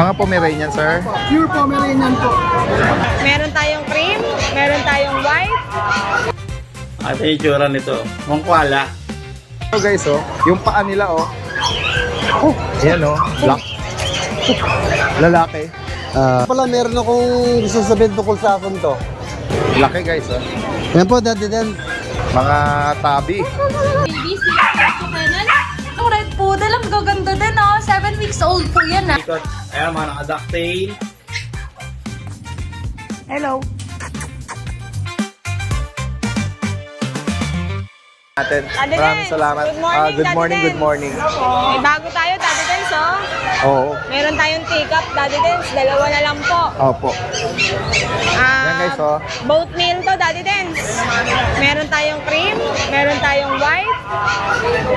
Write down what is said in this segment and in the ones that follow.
Mga Pomeranian, sir? Pure Pomeranian po. Meron tayong cream, meron tayong white. At yung itsura nito, mongkwala. So guys, oh, yung paa nila, oh. Oh, yan, oh. Black. Lalaki. Pala meron akong gusto sabihin tungkol sa akin to. Laki, guys, oh. Yan po, Daddy Den. Mga tabi. Baby, Ang red poodle, ang gaganda din, oh. 7 weeks old po yan, ah. Ikot, ayan mga naka-ducktail. Hello. Natin. Daddy Maraming Dens, salamat. good morning, Good Daddy morning, Dens. good morning. May bago tayo, Daddy Dens, oh. Oo. Meron tayong teacup, Daddy Dens. Dalawa na lang po. Opo. Yan, guys, oh. Boat meal to, Daddy Dens. Meron tayong cream, meron tayong white.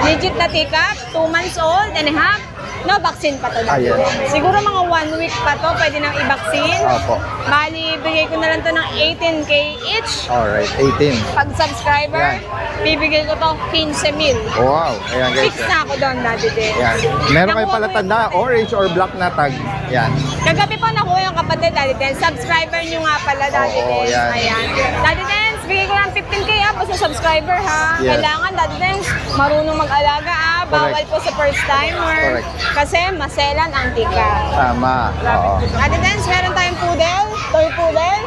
Legit na teacup, 2 months old and a half. No vaccine pa to, Daddy Ayan. Dens. Siguro mga 1 week pa to, pwede nang i-vaccine. Opo. Bali, bigay ko na lang to ng 18K each. Alright, 18. Pag subscriber, bibigay ko to 15,000. Wow. Ayan, guys. Fix na ako doon, Daddy Dens. Yan. Meron kayo Nakuha pala ko yung- tanda, orange or black na tag. Yan. Kagabi po nakuha yung kapatid, Daddy Dens. Subscriber nyo nga pala, Daddy Oo, Dens. yan. Ayan. Daddy Dens, bigay ko lang 15K basta subscriber ha. Yes. Kailangan, Daddy Dens, marunong mag-alaga Bawal Correct. po sa first timer. Correct. Kasi maselan antika. Tama. Oo. Daddy Dens, meron tayong poodle, toy poodle.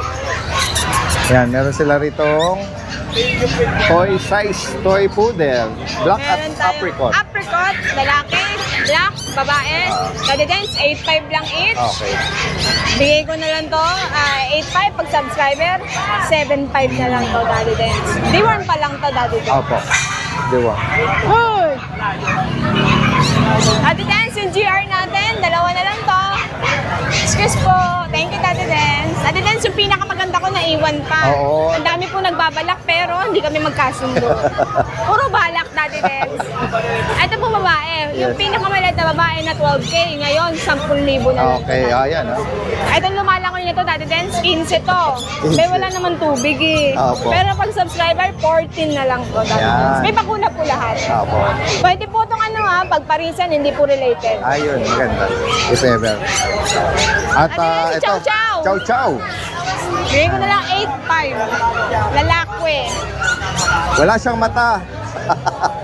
Yan, meron sila ritong toy size toy poodle. Black Meron at tayong apricot. apricot, lalaki, black, babae. Daddy Dens, 8.5 lang each. Okay. Bigay ko na lang to, 8.5 pag subscriber, 7.5 na lang to, Daddy Dens. Deworm pa lang to, Daddy Dens. Opo. Diwa. Hoy! Daddy Dens, yung GR natin, dalawa na lang to. Excuse po. Thank you, Daddy Dens. Daddy Dens, yung pinakamaganda ko naiwan pa. Oo. Ang dami po nagbabalak pero hindi kami magkasundo. Puro balak, Daddy Dens. Ito po babae. Yung Yes. pinakamaliit na babae na 12K, ngayon 10,000 na lang. Okay, ayan. Itong lumalangoy nito, Daddy Dens, 15 to. 15. May wala naman tubig eh. Opo. Pero pag subscriber, 14 na lang to, Daddy Ayan. Dens. May bakuna po lahat. Opo. Pwede po itong pagparisan, hindi po related. Ayun, maganda. If ever. At Ano yan? ito. Chow chow. Chow chow. Bigay ko na lang 8.5. Lalakwe. Wala siyang mata.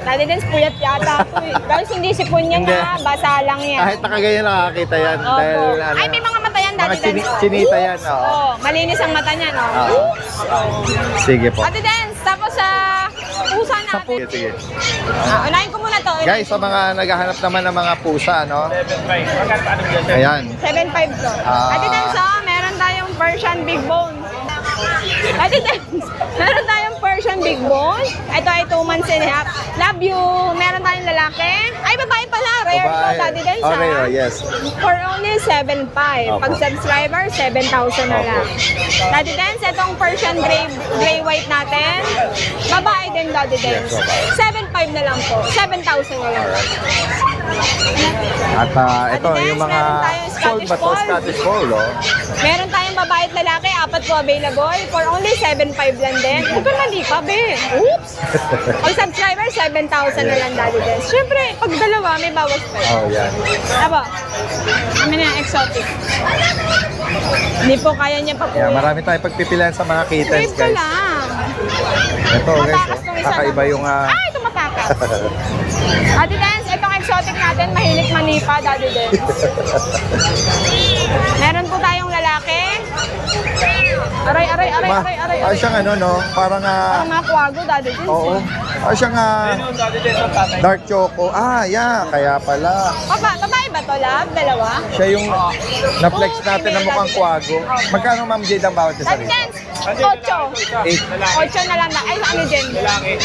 Daddy Dens, puyat yata po eh. Guys, hindi sipon yan Hindi. basa lang yan. Kahit nakaganyan nakakita yan. Opo. Dahil Ay, may mga mata yan, Daddy mga Dens. chinita yan. Oo. Oo, malinis ang mata niya, no? Oo. Sige po. Daddy Dens, tapos sa pusa natin. Sige, sige. Unahin ko muna to. Guys, sa mga naghahanap naman ng mga pusa, no? Ayan. 7.5 to. Ah. Daddy Dens, meron tayong Persian Big Bone. Daddy Dens, meron tayong Persian Big Bone. Ito ay 2 months and a half. Love you. Meron tayong lalaki. Ay, babae pala. Rare to, Daddy Dens, Oh, rare, yes. For only 7.5. Opo. Pag subscriber, 7,000 na Opo. lang. Daddy Dens, itong Persian gray white natin. Babae din, Daddy Dens. Yes, babae. 7.5 na lang po. 7,000 na lang. At ito, Daddy yung Dens, mga meron tayong fold Scottish ba to? Fold. Scottish Fold, oh. Meron tayong babae at lalaki, 4 po available. For only 7.5 lang din. Huwag kang mali pa, be. Oops! Pag subscriber, 7,000 na lang, Daddy Dens. Siyempre, pag dalawa, may bawas pa. Oh, yan. Aba, kami na exotic. Hindi po kaya niya pa po. Yeah, marami tayong pagpipilian sa mga kittens, Wait ka guys. lang. Ito, guys, Matakas tong isa kakaiba na. yung... Ay, ito matakas. Daddy Dens, itong exotic natin, mahilig manipa, Daddy Dens. Meron po tayong lalaki. Aray. Ay, siyang ano, no? Parang, Parang mga kwago, Daddy Dens. oo. Ay, siyang dark choco. Ah, yeah, kaya pala. Babae ba to, love? Dalawa? Siya yung na-flex natin na mukhang kwago. Magkano, Ma'am Jade, ang bawat isa Daddy rin? Dens, 8. 8. 8 na lang na. Ay, ano din?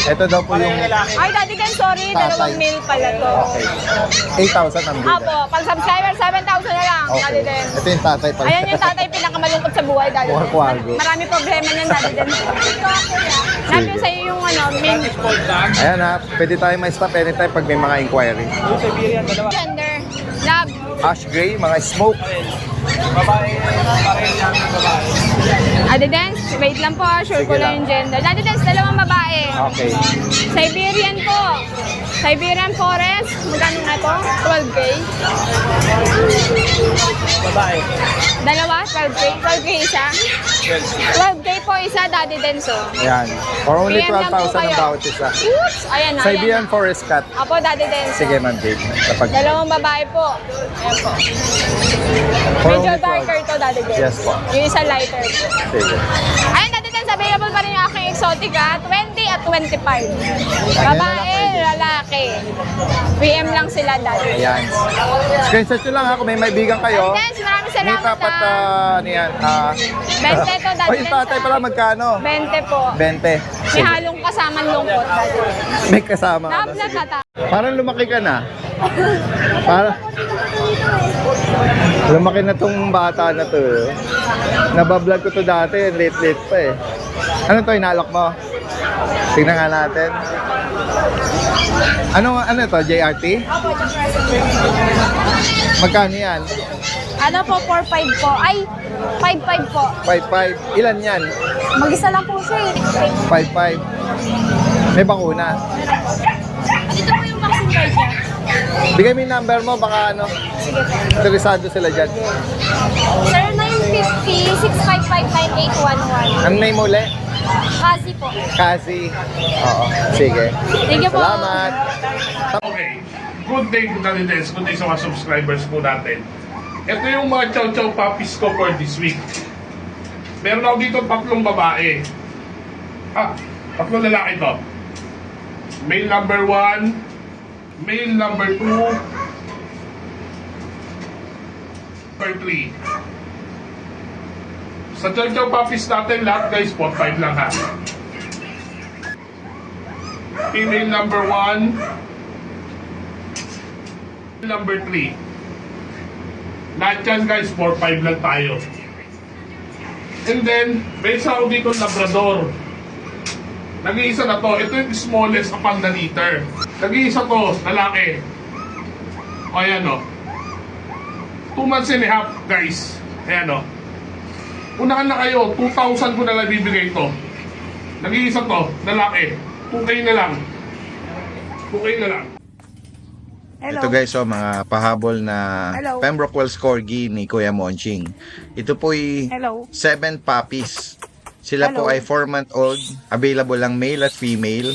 Ito daw po yung Ay, Daddy Dens, sorry. Tatay. 2 mil pala to. okay. 8,000 ang bida. Apo, pag subscriber, 7,000 na lang, Okay. Daddy Dens. Ito yung tatay pala. Ayan yung tatay pinakamalungkot sa buhay, Daddy Mukhang Dens. kwago. Marami problema niyan, Daddy Dens. Sabi ko sa'yo yung main Ayan ha, pwede tayo may stop anytime pag may mga inquiry. gender. Love. Ash gray, mga smoke. Daddy Dens, wait lang po, sure Sige ko lang. lang yung gender. Daddy Dens, dalawang babae. Okay. Siberian po. Siberian Forest. Magkano na to? 12K. Babae. Dalawa, 12K. 12K isa. 12K po isa, Daddy Denso. Ayan. For only PM lang po 12,000 ang kayo. bawat isa. Oops! Ayan na, Siberian ayan. Forest Cat. Apo, Daddy Denso. Sige, Ma'am Jade. Kapag Dalawang babae po. Ayan po. For Medyo only 12. darker to, Daddy Denso. Yes po. Yung isa lighter po. Sige. Ayun, Daddy Denso, available pa rin yung aking exotic ha. 20 at 25. Babae, lalaki. PM lang sila, Daddy. Ayan. Screenshot nyo lang ha kung may maibigan kayo. Daddy Denso, maraming May salamat tapat ha. ano yan? 20 to, Daddy Oh, yung tatay Denso. pala magkano? 20 po. 20. May halong kasamang lungkot, Daddy. May kasama. Ano? Nabla Sige. tata. Parang lumaki ka na. Parang lumaki na tong bata na to. Nabablog ko to dati, late pa eh. Ano to, inalok mo? Tingnan nga natin. Ano to, JRT? Opo, just present. Magkano yan? Ano po, 4-5 po. Ay, 5-5 po. 5.5. Ilan yan? Mag-isa lang po siya eh. 5.5. May bakuna. Dito po yung vaccine card niya. Bigay mo yung number mo, baka ano, Sige po. interesado sila dyan. 0950-655-9811. Ano name mo ulit? Kazi po. Kasi. Oo. Sige. Thank you po. Salamat. Okay. Good day, Canadians. Good day sa mga subscribers po natin. Ito yung mga chow chow puppies ko for this week. Meron ako dito 3 babae. 3 lalaki to. Male number 1, male number 2, number 3. Sa chow chow puppies natin, lahat guys, 4-5 lang ha. Female number 1, number 3. Lahat yan guys, 4-5 lang tayo. And then, may isa ako dito Labrador. Nag-iisa na to. Ito yung smallest upon the litter. Nag-iisa to, lalaki. O ayan o. 2 months and a half guys. Ayan o. Unahan na kayo, 2,000 ko na lang bibigay ito. Nag-iisa to, lalaki. 2K na lang. 2K na lang. Ito guys, mga pahabol na Pembroke Wells Corgi ni Kuya Monching. Ito po ay 7 puppies. Sila po ay 4-month-old. Available lang male at female.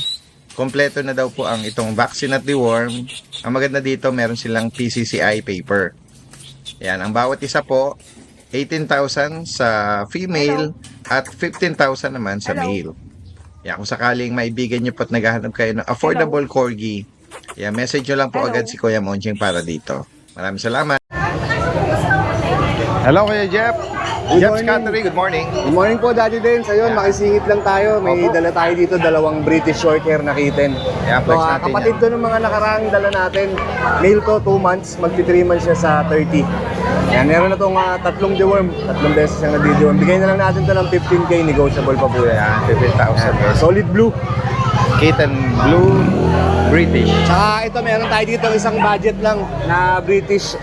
Kompleto na daw po ang itong vaccine at deworm. Ang maganda dito, meron silang PCCI paper. Yan, ang bawat isa po, 18,000 sa female at 15,000 naman sa male. Yan, kung sakaling maibigan nyo po at naghahanap kayo ng affordable corgi, yan, message nyo lang po agad si Kuya Monching para dito. Maraming salamat. Hello Kuya Jeff. Jeff Scattery, good morning. Good morning po, Daddy Dens. Ayun, makisingit lang tayo. May dala tayo dito, 2 British Shorthair na kitten. Yeah, flex natin kapatid to ng mga nakaraang dala natin. Male to, 2 months. Magti-3 months siya sa 30. Yan, meron na itong 3 deworm. 3 beses siyang nadi-deworm. Bigay na lang natin to ng 15K. Negotiable pa po yan. Yan, 15,000. Solid blue. Kitten Blue British. Tsaka ito, meron tayo dito isang budget lang na British,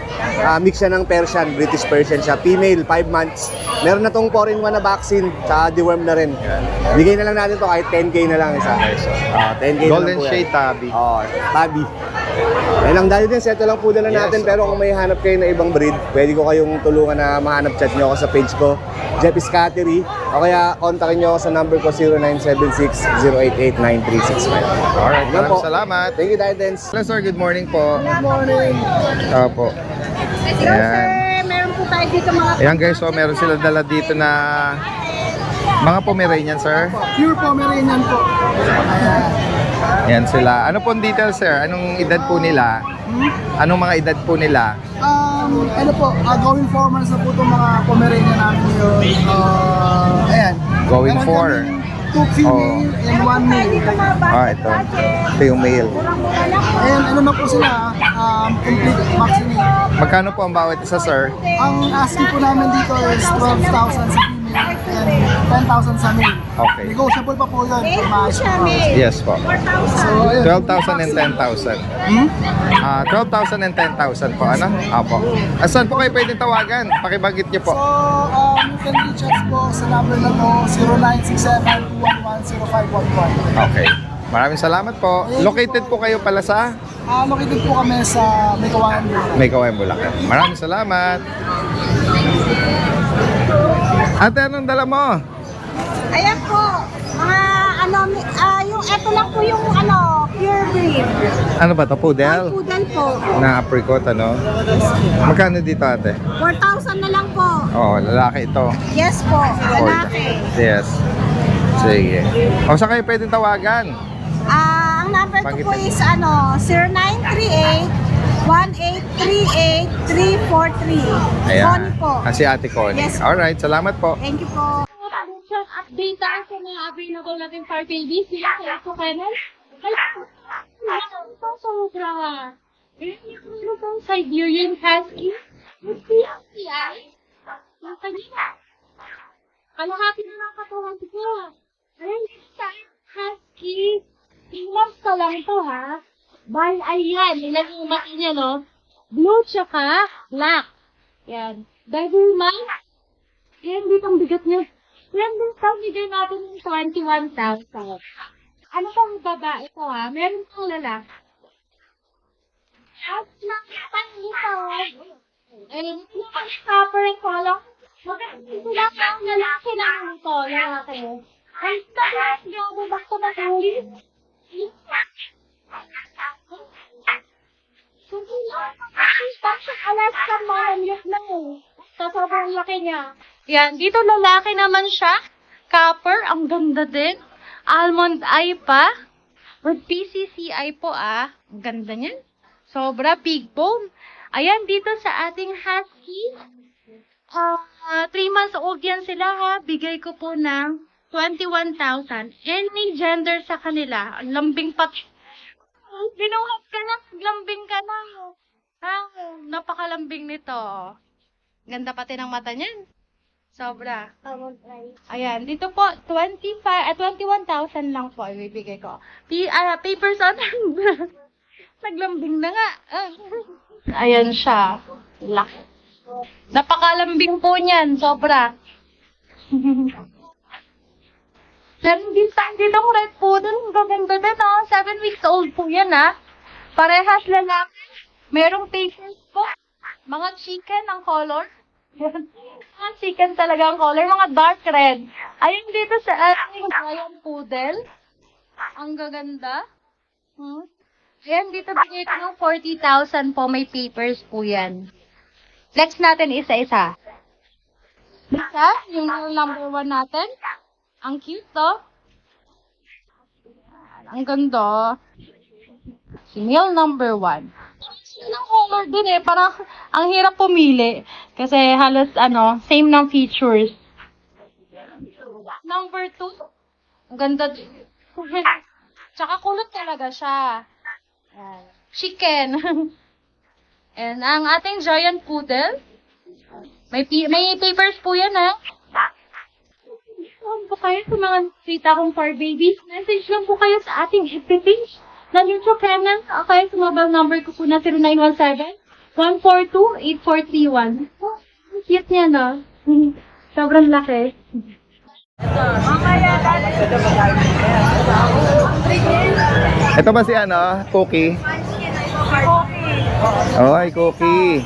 mix siya ng Persian, British Persian siya. Female, 5 months. Meron na tong 4-in-1 na vaccine, tsaka deworm na rin. Bigay na lang natin to kahit 10K na lang isa. 10K Golden na lang po yan. Shade Tabby. Tabi. Ayun lang, dahil din, seto lang po dala natin. Pero kung may hanap kayo na ibang breed, pwede ko kayong tulungan na mahanap, chat nyo ako sa page ko, Jeff Scattery. O kaya, kontakin nyo ako sa number ko, 0976-088-9365. Alright, Yan po. maraming salamat. Thank you, Didens. Hello sir, good morning po. Good morning. Opo. Hello, Ayan. sir. Meron po tayo dito mga... Ayan guys, so meron sila dala dito na mga Pomeranian sir. Pure Pomeranian po. Ayan sila. Ano pong details sir? Anong edad po nila? Anong mga edad po nila? Ano po, going 4 months na po itong mga Pomeranian namin yun. Ayan. Going Meron for? kaming 2 female and 1 male. Ito. Ito yung male. Ayan, ano na po sila, complete vaccinate. Magkano po ang bawat isa sir? Ang asking po namin dito is 12,000 sa female and 10,000 sa male. Okay. Negotiable pa po yun. Pag maayos pa po. Yes po. So, ayun. 12,000 and 10,000. 12,000 and 10,000 po. Ano? Apo. Saan po kayo pwedeng tawagan? Pakibanggit niyo po. So, you can reach us po sa number na to, 0967-211-0511. Okay. Maraming salamat po. Located po kayo pala sa Located po kami sa May Kawayan. May Kawayan, Bulacan. Maraming salamat. Ate, anong dala mo? Ayan po, mga yung eto lang po yung pure breed. Ano ba to? Poodle? Poodle po. Na apricot, ano? Magkano dito, ate? 4,000 na lang po. Oo, lalaki ito. Yes po, lalaki. Yes. Sige. O, saan kayo pwedeng tawagan? Ang number ko po is 0938-1838-343. Ayan. Connie po. Si Ate Connie. Yes. Alright, salamat po. Thank you po. Update tayo sa mga available natin for babies. Sila sa kennel. Ay, ito sobra. Meron pang Siberian Husky. Yung PFCI. Yung kanina. Kalahati na ng katawan ko. Ayun, Husky. Tingnan ka lang to, ha? Bal, ayan. Nilagay yung mati niya, no? Blue tsaka black. Yan. Doberman. Yan, dito ang bigat niya. Yan, dito bigay natin yung 21,000. Ano pang babae ito, ha? Meron pang lalaki. At nakapang ito. Ayun, ito pang copper and color. Maganda ang lalaki na ito. Lalaki. Ay, tapos, gawa ba ito matuli? Alaska Malamute na eh. Sa sobrang laki niya. Yan, dito lalaki naman siya. Copper, ang ganda din. Almond eye pa. With PCCI po Ang ganda niyan. Sobra big bone. Ayan, dito sa ating husky. 3 months old yan sila ha. Bigay ko po ng 21,000. Any gender sa kanila. Ang lambing pa. Binuhat ka na. Lambing ka na. Napakalambing nito. Ganda pati ng mata niyan. Sobra. Ayan, dito po 21,000 lang po ibibigay ko. Papers on. Naglambing na nga. Ayan siya. Laki. Napakalambing po niyan, sobra. Meron din tayo ditong red poodle. Gaganda din, 7 weeks old po yan, Parehas lalaki. Merong papers po. Mga chicken ang color. Mga chicken talaga ang color. Mga dark red. Ayun dito sa ating giant poodle. Ang gaganda. Ayan, dito bigay ko ng 40,000 po. May papers po yan. Next natin isa-isa. Isa, yung number 1 natin. Ang cute, Ang ganda. Si male number 1. Ang color din parang ang hirap pumili. Kasi halos, same ng features. Number 2. Ang ganda din. Tsaka kulot talaga siya. Ayan. Chicken. And ang ating giant poodle. May papers po yan, Saan po kayo sa mga tita kong for babies? Message lang po kayo sa ating FB page na YouTube channel. Kayo sa mobile number ko po na 0917-142-8431. Cute niya, Sobrang laki. Ito ba si Cookie? Oh, hi Cookie.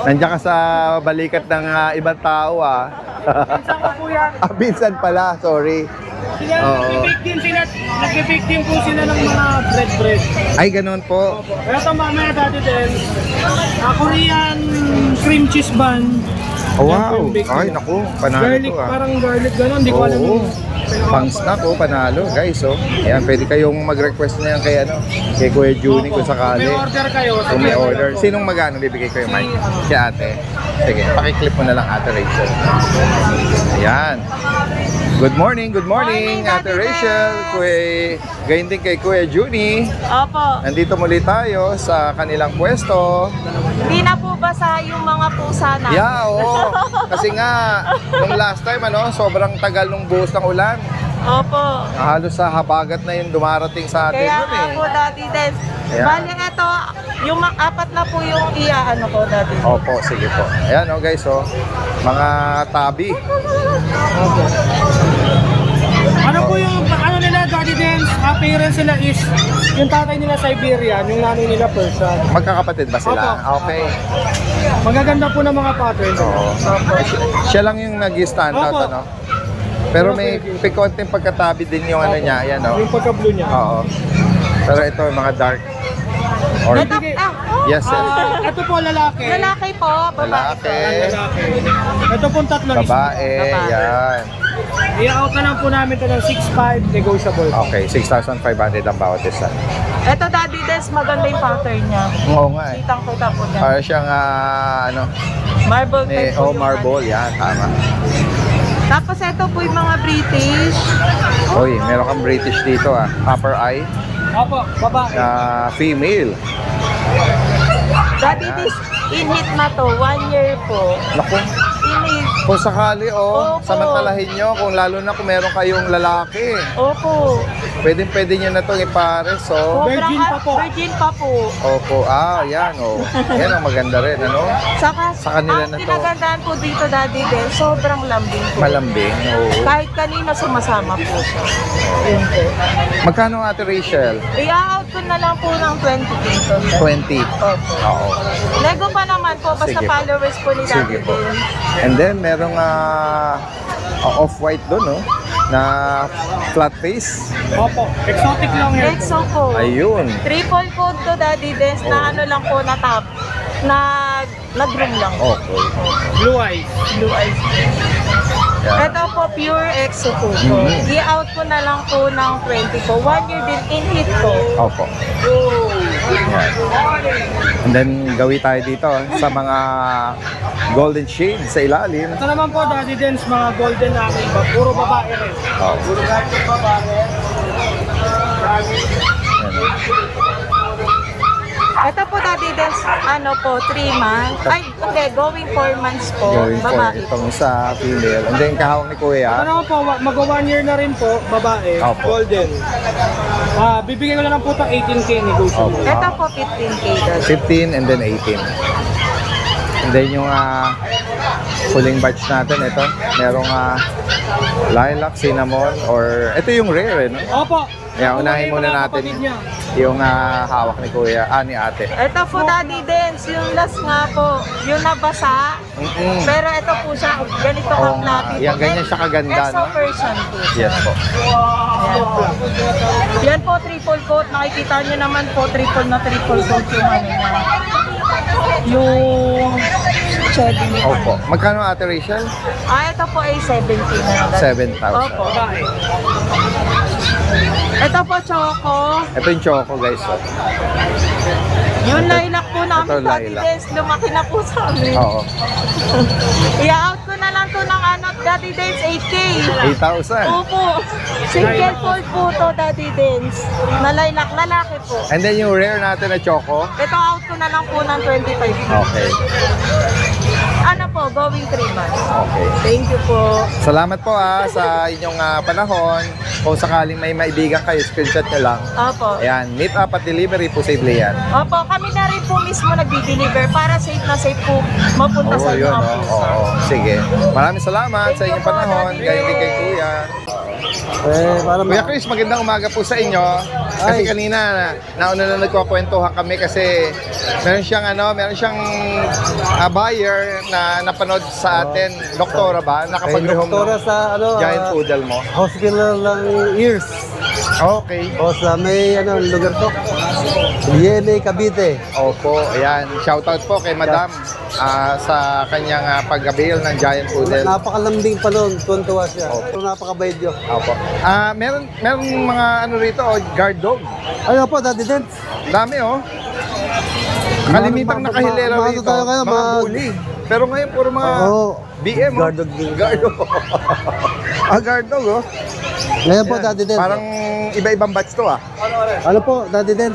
Nandiyan ka sa balikat ng ibang tao Minsan ko po yan. Minsan pala, sorry. Nag-bake din po sila ng mga bread. Ay, ganun po. Kaya ito mamaya dati din, Korean cream cheese bun. Oh, wow. Ay, naku, panalo Garlic, to parang garlic gano'n. Hindi ko alam Oo. yung Pang snack, panalo guys. Ayan, pwede kayong mag-request na yan kay Kuya Juni kung sakali. May order kayo. Kung may order. Sinong magano bibigay ko yung mic? Si ate. Sige, pakiclip mo na lang ate Rachel. Ayan. Good morning, Ate Rachel. Gayon din kay Kuya Juni. Opo. Nandito muli tayo sa kanilang pwesto. Hindi na po basa yung mga pusa na. Yeah, oo. Kasi nga, nung last time, sobrang tagal nung buhos ng ulan. Opo. Halos sa habagat na yung dumarating sa atin Kaya nun nga po, Daddy Des. Ayan. Bali, ito, yung apat na po yung ko, Daddy. Opo, sige po. Ayan guys, mga tabi. Ano po yung, nila, Daddy Dance? appearance sila is, yung tatay nila Siberian, yung nanay nila Persian. Magkakapatid ba sila? Opo. Okay. Magaganda po ng mga pattern. Oo. Siya lang yung nag-stand out, Opo. ano? Pero may konting pagkatabi din yung ano niya, yan, oh. Yung pagka-blue niya. Oo. Pero ito, mga dark. Or, Ito, yes, sir. Ito po lalaki. lalaki po, babae. Lalaki, Lalaki. Ito pong tatlo is babae, yan. i-out na lang po namin ito ng 6.5 negotiable. Okay, 6,500 ang bawat isa. Ito, Daddy Des, maganda yung pattern niya. Oo nga eh. Kitang-kita po niya. Para siyang, ano, Marble type po yung marble, yan, tama. Tapos ito po yung mga British. Uy, meron kang British dito, ah. Upper eye, Opo, babae. female. Daddy Des, in-hit na to, 1 year po. Naku, In-hit. kung sakali, Opo. samantalahin nyo, kung lalo na kung meron kayong lalaki. Opo. Pwede nyo na itong ipares, oh. Virgin pa po. Virgin pa po. Opo, yan, oh. Yan ang maganda rin, ano? Saka, Sa kanila ang na to. pinagandaan po dito, Daddy Des, sobrang lambing po. Malambing, oo. Kahit kanina sumasama po siya. Yun po. Magkano Ate Rachel? I-out ko na lang po ng 20 dito. 20. Opo. Oo. Lego pa naman po, basta Sige po. followers po ni Daddy Sige po. Des. And then, merong off-white doon, no? Na flat face. Opo, exotic lang yan. EXO po. Ayun. Triple code to, Daddy Des, na ano lang po, na top. Nag-room lang. Okay. Blue eyes. Blue eyes. Yan. Ito po, pure EXO po. Mhm. I-out ko na lang po ng 20 po. 1 year din in-hit po. Opo. Yan. And then, gawi tayo dito sa mga golden shades sa ilalim. Ito naman po, Daddy Des, mga golden namin. Puro babae rin. Oh. Puro kahit babae. Ito po, Daddy Des, ano po, 3 months. Ay, hindi, going 4 months po. Going for Babae. itong isa female. And then, kahawak ni Ito Kuya. naman po, mag-1 year na rin po, babae. Opo. Golden. Bibigyan ko na lang po ito 18K negotiable. Opo. Ito po, 15K. Daddy. 15 and then 18. And then yung huling batch natin, ito. Merong lilac, cinnamon, or ito yung rare, no? Opo. Kaya unahin muna Mga natin kapatid niya. yung hawak ni Kuya, ni Ate. Ito po, Daddy Des, yung last nga po, yung nabasa. Mm-mm. Pero ito po siya, ganito Oo ka nga. fluffy. Yan, ganyan siya kaganda, EXO no? version po siya. Yes po. Yan po. Yan po, triple coat. Nakikita nyo naman po, triple coat yung ano niya. Yung shedding niya. Opo. Magkano Ate Rachel? Ito po ay 70 na lang. 7,000. Opo. Ito po, Choco. Ito yung choco, guys. Oh. Yung lilac po namin, Ito, Daddy lilac. Des, lumaki na po sa amin. Oo. I-out ko na lang to ng ano, Daddy Des, 8K. 8,000. Opo. Single fold po to, Daddy Des. Na lilac, lalaki po. And then yung rare natin na choco. Ito out ko na lang po ng 25. Okay. Ano po, going 3 months. Okay. Thank you po. Salamat po sa inyong panahon. Kung sakaling may maibigan kayo, screenshot nyo lang. Opo. Ayan, meet up at delivery, posible yan. Opo, kami na rin po mismo nagdi-deliver para safe na safe po mapunta sa yun, mga oh. puso. Oo. Sige. Maraming salamat sa inyong Thank you po, panahon. Daddy Gaya din kay Ray. Kuya. Para Kuya Chris, magandang umaga po sa inyo. Kasi kanina, nauna na nagkukwentuhan kami kasi meron siyang buyer na napanood sa atin. Doktora ba? Nakapag-rehome Doktora ng sa giant poodle mo. hospital ng ears. Okay. O sa may lugar to. Yene, Cavite. Opo, ayan. Shoutout po kay Madam sa kanyang pag-avail ng giant poodle. Napakalambing pa nun, tuwan-tuwa siya. Opo. Napakabayad yun. Opo. Meron mga rito, guard dog. Ano po, Daddy Dent? Dami, oh. Kalimitang nakahilera Mga rito. tayo kayo, Mga bully. Pero ngayon, puro mga Oo. BM, oh. Guard dog din. Guard dog. Guard dog, oh. Ngayon po, Yan. Daddy Dent. Parang iba-ibang batch to, ah. Ano po, Daddy Dent?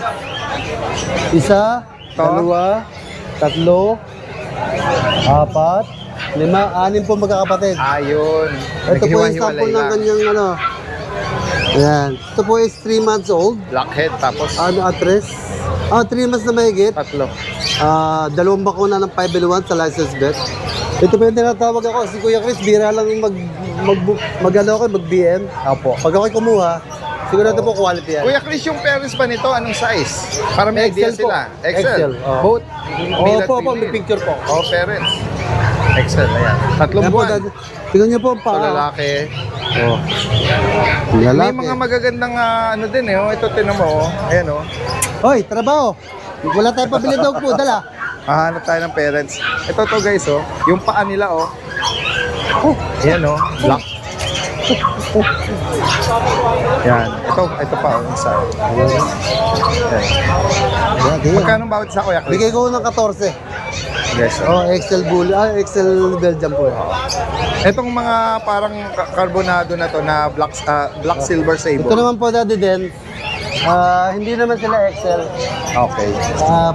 Isa, dalawa, tatlo, apat, lima, anim po magkakapatid. Ayun. Ito po yung sample Naghiwa-hiwalay ng lang. kanyang Ayan. Ito po is 3 months old. Blackhead, tapos 3 months na mahigit. tatlo. Dalawang bakuna ng 5-in-1 sa license bet. Ito po yung tinatawag ako. Si Kuya Chris, bira lang mag-BM. Opo. Pag ako'y kumuha, Sigurado po quality yan. Kuya Chris, yung parents ba nito, anong size? Para may idea XL po. sila. XL, oh. Both male at Opo, may female. picture po. Oh, parents. XL, ayan. Tatlong Yan po, buwan. tingnan niyo po ang Ito paa. lalaki. Oh. May Lalaki. mga magagandang ano din eh. Oh. Ito, tinan mo. Oh. Ayan oh. Hoy, trabaho. Wala tayong pabili daw po, dala. Hahanap tayo ng parents. Ito to guys oh. Yung paa nila oh. Oh, ayan oh. Black. Yan. Ito pa oh. Isa. Ayan. Magkano bawat isa Kuya Chris? Bigay ko ng 14. Guys oh. Oh, XL Bull, XL Belgium po. Etong mga parang carbonado na to na black silver sable. Ito naman po dati din. Hindi naman sila XL. Okay.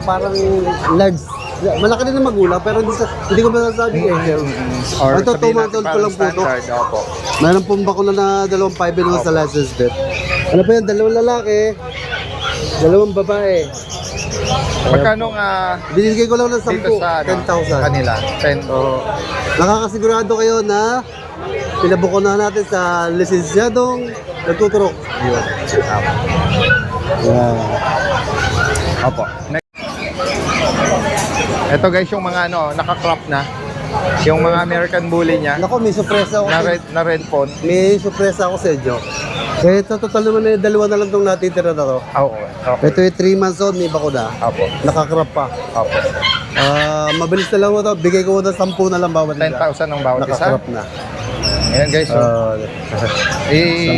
Parang large. Malaki din ang magulang pero hindi ko masasabi XL. Or Ito, 2 sabihin months natin old pa parang lang po ito. standard. Opo. Meron pong bakuna na 2.5 sa license bet. Ano pa yan? 2 lalaki, 2 babae. Magkano Binigay ko lang ng 10, dito sa 10,000. kanila? 10. Nakakasigurado kayo na pinabukunahan natin sa lisensyadong nagtuturok. Yun. Yeah. Opo. Next. Ito guys yung mga naka-crop na. Yung mga American Bully niya. Nako, may sorpresa ako. Na red font. May sorpresa ako sa inyo. Ito total naman eh, 2 na lang itong natitira na to. Okay. Ito yung 3 months old, may bakuna. Opo. Nakakrap pa. Opo. Mabilis na lang mo to. Bigay ko na 10 na lang bawat isa. 10,000 ang bawat isa. Nakakrap na. Ayan guys.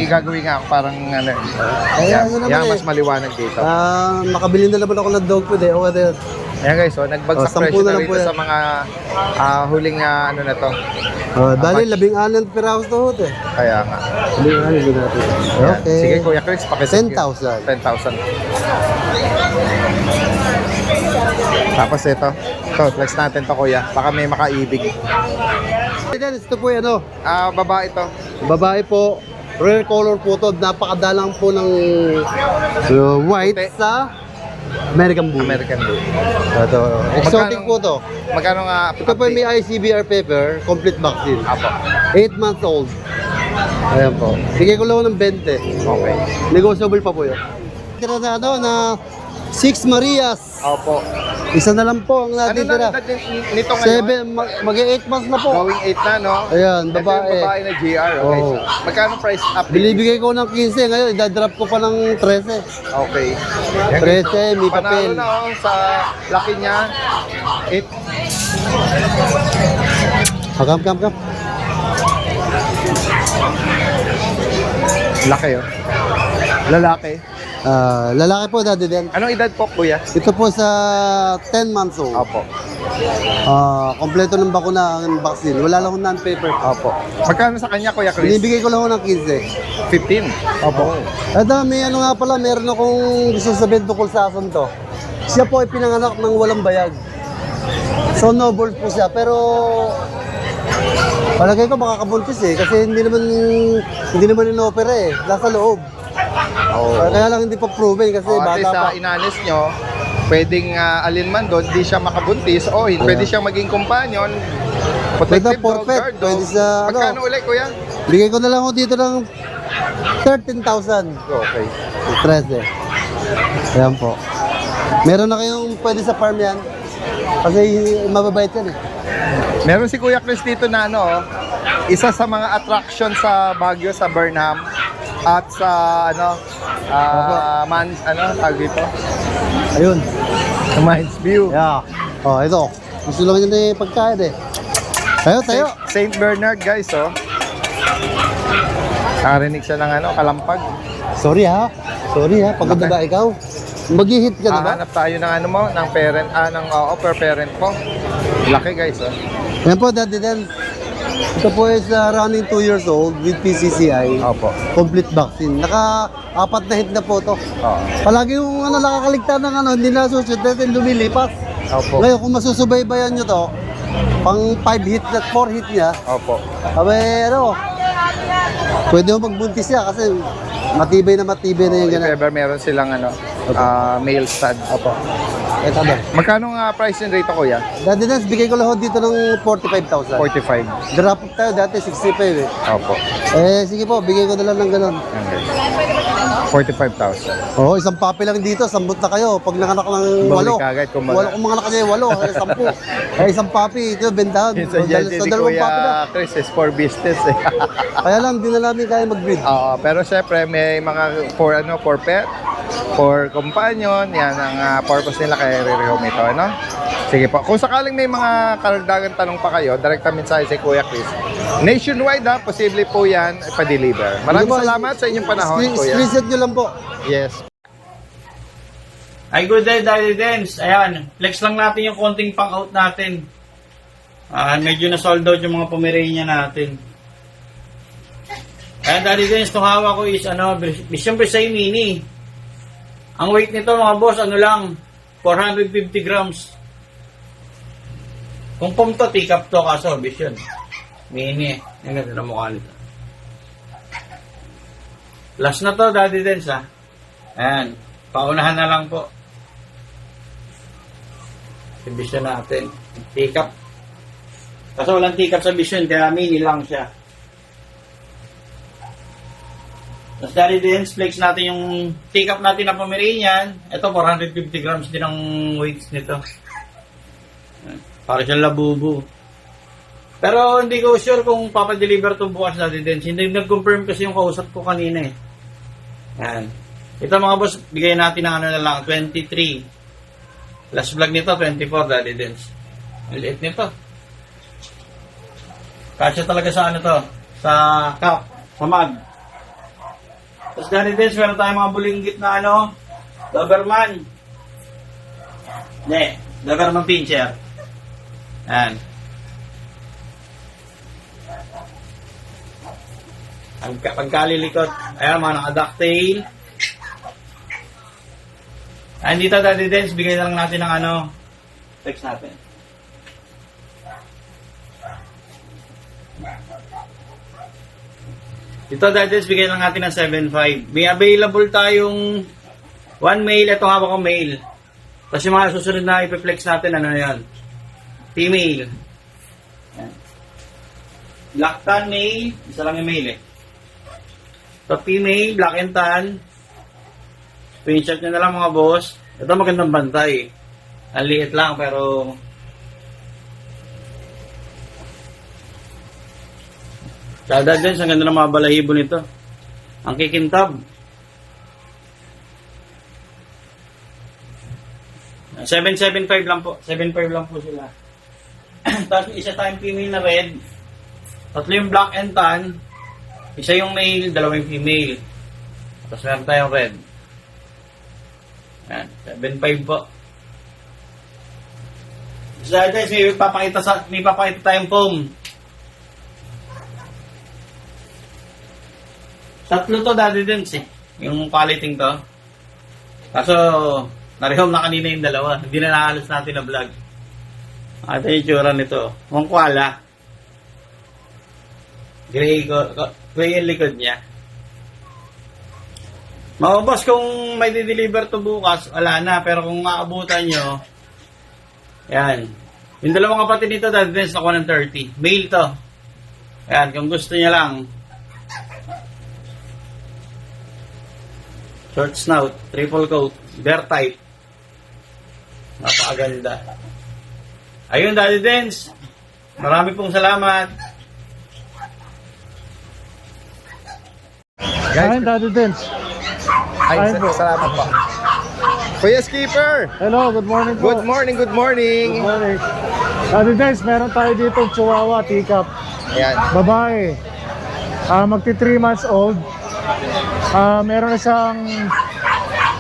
Gagawin nga ako parang mas maliwanag dito. Makabili na naman ako ng dog food eh. Okay na yun. Ayan guys, nagbagsak 10 presyo na na lang rito po yan. sa mga huling na to. Dali, 16 piraos to hot eh. Kaya nga. 16 din natin. Ayan. Okay. Sige Kuya Chris, pakisigil. 10,000. 10,000. Tapos ito, flex natin to Kuya. Baka may makaibig. Ito po yan Babae to. Babae po. Rare color po to. Napakadalang po ng white Puti. sa American Bull. American Bully. Ito. Exotic po to. Magkano nga Ito po may ICBR paper, complete vaccine. Apo. 8 months old. Ayan po. Bigay ko lang ng 20. Okay. Negotiable pa po yun. Tira na na 6 Marias. Opo. Isa na lang po ang natitira. Nito ngayon? 7, mag-8 months na po. Going 8 na, no? Ayan, Ito babae. yung babae na GR. Okay. Oo. So, magkano price update? Binibigay ko ng 15, ngayon idadrop ko pa ng 13. Okay. 13, may Panalo papel. na sa laki niya. 8. Come. Laki oh. Lalaki. Lalaki po dati din. Anong edad po, kuya? Ito po sa 10 months old. Opo. Kompleto ng bakuna ang vaccine. Wala lang akong non-paper. Opo. Magkano sa kanya, Kuya Chris? Binibigay ko lang ako ng 15. 15. Opo. At may nga pala, meron akong gusto sabihin tungkol sa ason to. Siya po ay pinanganak ng walang bayag. So noble po siya, pero palagay ko makakabuntis eh kasi hindi naman inopera eh. Nasa loob. Kaya lang hindi pa proven kasi At least bata pa. sa inalis nyo, pwedeng alin man doon, di siya makabuntis o pwede siyang maging companion. Protective dog, Pwede guard dog. pwede sa Magkano ulit, kuya? Bigay ko na lang ako dito ng 13,000. Okay. 13. Ayan po. Meron na kayong pwede sa farm yan. Kasi mababait yan eh. Meron si Kuya Chris dito na isa sa mga attraction sa Baguio, sa Burnham at sa tag dito? Ayun. Sa Mines View. Yeah. Ito. Gusto lang yun eh pagkain eh. Tayo. St. Bernard guys, Nakarinig siya ng kalampag. Sorry ha. Pagod na ba ikaw? Mag-hit ka na ba? Hahanap tayo ng ng parent, per parent po. Laki guys, Yan po, Daddy Dan. Ito po is running 2 years old with PCCI. Opo. Complete vaccine. Naka-4 na hit na po to. Oo. Palagi yung nakakaligtan ng hindi na susunod natin lumilipas. Opo. Ngayon, kung masusubaybayan nyo to, pang 5 hit na 4 hit niya, Opo. pwede mo magbuntis siya kasi matibay na yung If ganun. ever meron silang male stud. Opo. Ito ba? Magkano nga price and rate kuya? Daddy Dan, bigay ko lang dito ng 45,000. 45. Drop tayo dati 65 eh. Opo. Sige po, bigay ko na lang ng ganun. Yan, guys. 45,000. Oo, isang puppy lang dito, sambot na kayo. Pag nanganak ng Bawi 8, kagad, kumbaga. kung mga anak niya 8, kaya 10. Eh, isang puppy, ito, bentahan. Sa dyan din ni dalawang puppy na. Kuya Chris is for business eh. Kaya lang, di na namin kaya mag-breed. Oo, pero syempre may mga for pet, for companion, yan ang purpose nila kay re-rehome ito, ano? Sige po. Kung sakaling may mga karagdagan tanong pa kayo, direkta mensahe si Kuya Chris. Nationwide posible po yan ipa-deliver. Maraming salamat sa inyong panahon, Kuya. Screenshot nyo lang po. Yes. Ay, good day, Daddy Dens. Ayan, flex lang natin yung konting pang-out natin. Medyo na-sold out yung mga Pomeranian natin. Ayan, Daddy Dens, itong hawak ko is, Mission Versailles Mini. Ang weight nito, mga boss, lang, 450 grams. Kung pum to, take-up to, kaso, Vision. Mini. Ang ganda na mukha nito. Last na to, Daddy Dens, ha. Ayan. Paunahan na lang po. Vision natin. Take-up. Kasi walang take-up sa Vision, kaya mini lang siya. Tapos Daddy Dens, flex natin yung take-up natin na Pomeranian. Ito, 450 grams din ang weights nito. Para siyang labubu. Pero hindi ko sure kung papadeliver to bukas Daddy Dens. Hindi nag-confirm kasi yung kausap ko kanina eh. Yan. Ito mga boss, bigay natin ng na lang, 23. Last vlog nito, 24 Daddy Dens. Ang liit nito. Kasya talaga sa to? Sa cup, sa mug. Tapos Daddy Dens, meron tayong mga bulinggit na Doberman. Hindi, Doberman Pinscher. Yan. Pagkalilikot, ayan mga naka-ducktail. Ayan dito Daddy Dens, bigay lang natin ng flex natin. Dito Daddy Dens, bigay lang natin ng 7.5. May available tayong 1 male, ito hawak ko male. Tapos yung mga susunod na ipiflex natin, yan? Female. Ayan. Black tan male, isa lang yung male eh. So female, black and tan. Screenshot nyo na lang mga boss. Ito magandang bantay. Ang liit lang pero Dada dyan, ang ganda ng mga balahibo nito. Ang kikintab. 7.75 lang po. 7.5 lang po sila. Tapos isa tayong female na red. Tatlo yung black and tan. Isa yung male, dalawang female. Tapos meron tayong red. Yan, 7.5 po. Sa guys, may papakita tayong foam. Tatlo to Daddy Dens eh. Yung quality to. Kaso, narehome na kanina yung dalawa. Hindi na nakahalos natin na vlog. Ito yung tsura nito. Mukhang koala. Gray yung likod niya. Mga boss, kung may di-deliver to bukas, wala na. Pero kung maabutan nyo, yan. Yung dalawang kapatid nito, Daddy Dens, nakuha ng 30. Male to. Yan, kung gusto niya lang. Short snout, triple coat, bear type. Napakaganda. Ayun, Daddy Dens. Marami pong salamat. Ayun, Daddy Dens. Ayun po. Salamat po. Kuya Skipper! Hello, good morning po. Good morning, good morning! Good morning. Daddy Dens, meron tayo dito Chihuahua, teacup. Ayan. Babae. Magti 3 months old. Meron isang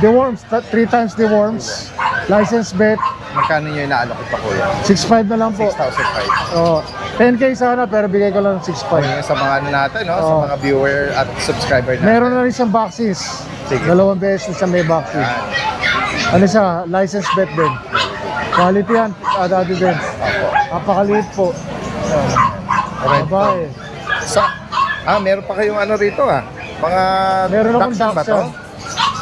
deworms, 3 times deworms. License vet. Magkano nyo inaalokit pa kuya? 6.5 na lang po. 6,500. Oh, 10k sana pero bigay ko lang 6.5. Yung sa mga natin, no? Sa Oo. mga viewer at subscriber natin. Meron na rin siyang vaccines. Sige. 2 beses siya may vaccine. Ayan. Ano siya? License vet din. Quality yan. Daddy Dens. Opo. Napakaliit po. Red Babae. meron pa kayong rito Mga Meron akong dachshund ba to? dachshund.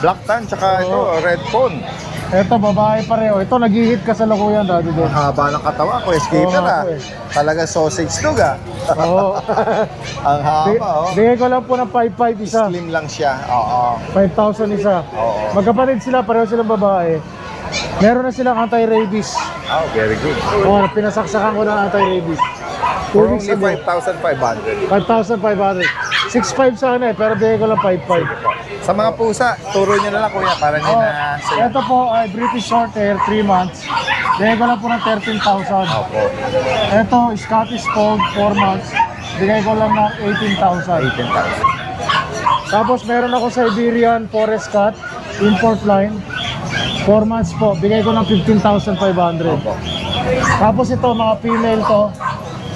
Black tan, tsaka ito, red phone. Ito, babae pareho. Ito, nag-hit ka sa lukuyan, Daddy Dens. Haba ng katawan ko, skater Oo, ah. ako eh. Talaga sausage dog ah. Oo. Ang haba oh. Bigay ko lang po ng 5,500 isa. Slim lang siya. Oo. 5,000 isa. Oo. Magkapatid sila, pareho silang babae. Meron na silang anti-rabies. Oh, very good. Oo, pinasaksakan ko ng anti-rabies. 2 For weeks only ago. 5,500. 5,500. 6,500 sana eh, pero bigay ko lang 5,500. Sa mga pusa, turo nyo na lang kuya para nyo Oh, na sa'yo. ito po ay British Shorthair, 3 months. Bigay ko lang po ng 13,000. Opo. Ito, Scottish Fold, 4 months. Bigay ko lang ng 18,000. 18,000. Tapos meron ako Siberian Forest Cat, import line. 4 months po, bigay ko ng 15,500. Opo. Tapos ito, mga female to.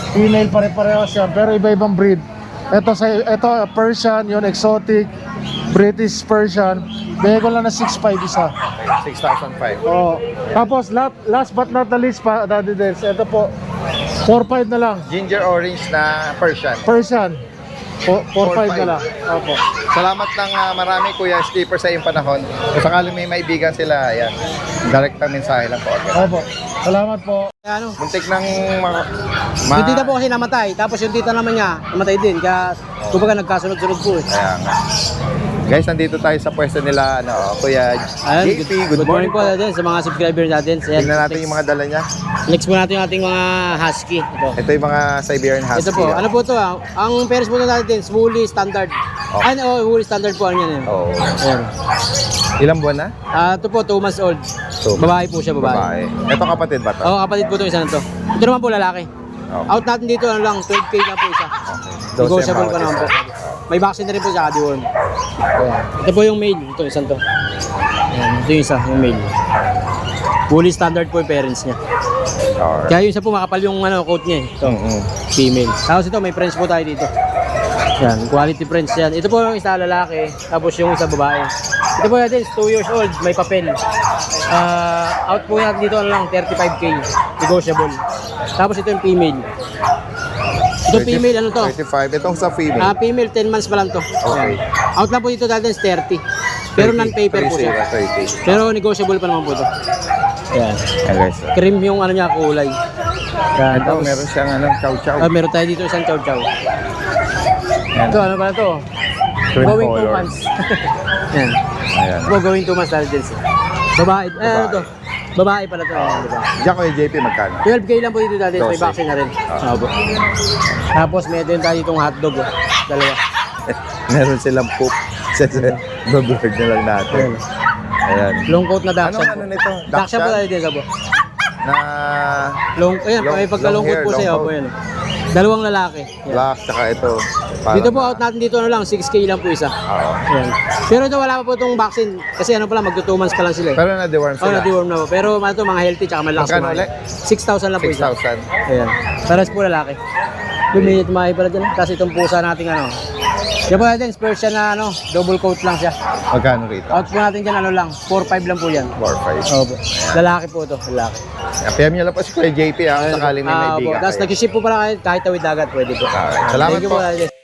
Female pare-parehas yan, pero iba-ibang breed. Ito, Persian, yun, exotic, British Persian. Bigay ko lang na 6,500 isa. 6,500. Oh. Tapos, last but not the least pa, Daddy Dens, ito po, 4,500 na lang. Ginger orange na Persian. Persian, 4,500 na lang. Opo. Salamat ng marami kuya skipper sa iyong panahon. Kung sakaling may maibigan sila, ayan. Direct ang mensahe lang po. Opo. Salamat po. Ano? Muntik ng Yung tita po kasi namatay, tapos yung tita naman niya, namatay din. Kaya, kumbaga nagkasunod-sunod po eh. Kaya nga. Guys, nandito tayo sa pwesto nila, ano, Kuya Ayun, JP. Good morning po. din sa mga subscriber natin. Ayan, Tingnan natin yung mga dala niya. Next po natin yung ating mga husky. Ito. Ito yung mga Siberian Husky. Ito po, ano po ito ah? Ang parents po natin, Woolly Standard. Oh. Woolly Standard po, ano yan. Oo. Ayan. Ilang buwan na? Ito po, 2 months old. 2 months. Babae po siya, babae. Babae. Ito kapatid ba to? Oo, kapatid po itong isa na to. Ito naman po lalaki. Oh. Out natin dito, ano lang, 12K lang po isa. Okay. Negotiable ang pa naman po. bawat May vaccine na rin po sa deworm. Ito po yung male, ito isang to. Ayan, ito yung isa, yung male. Fully standard po yung parents niya. isa. Alright. Kaya yung isa po makapal yung coat niya eh. Ito, female. Tapos ito, may friends po tayo dito. Yan, quality friends yan. Ito po yung isa lalaki, tapos yung isa babae. Ito po natin, 2 years old, may papel. Out po natin dito ano lang, 35K, negotiable. Tapos ito yung female. Ito female, ano to? 35. Itong sa female. Female, 10 months pa lang to. Okay. Yan. Out lang po dito natin is 30. Pero non-paper po siya. 30. Pero negotiable pa naman po ito. Yan. Ayan guys. Cream yung ano niya, kulay. Yan. Ito, Tapos, meron siyang chow-chow. meron tayo dito isang chow-chow. Ayan. Ito, ano pala to? Cream Going 2 color. months. Yan. Ayan. Ito, going 2 months tayo din. Babae. Ano to? Babae pala to. Ayan, diba? Diyan ko yung JP magkano? 12K lang po dito natin. May 12. vaccine na rin. Opo. Tapos meron tayo ditong hotdog. Dalawa. Meron silang poop. Bablog na lang natin. Ayan. Long coat na Anong Dachshund. ano nito? Dachshund po tayo din sa po. Na Ayan, may pagka-long coat po sa'yo. Opo, yan. Dalawang lalaki. Yan. black, tsaka ito. Dito po, out natin dito ano lang, 6K lang po isa. Oo. Ayan. Pero ito wala pa po itong vaccine. Kasi ano pala, magto 2 months pa lang sila eh. Pero na-deworm Oh, sila. na-deworm na po. Pero ano to, mga healthy tsaka malakas Magkano kumain. ulit? 6,000 lang po isa. 6,000. Ayan. Paras po lalaki. Bumili at mahi pala dyan. Tapos itong pusa natin ano. Yan po natin, Persian na ano, double coat lang siya. Magkano rito? Out po natin dyan ano lang, 4,500 lang po yan. 4,500. Opo. Lalaki po ito, lalaki. PM nyo lang po si Kuya JP ha, sakaling may Opo. maibigan Tapos kayo. nag-ship po pala kahit tawid dagat, pwede po. Alright. Salamat Thank you po. po.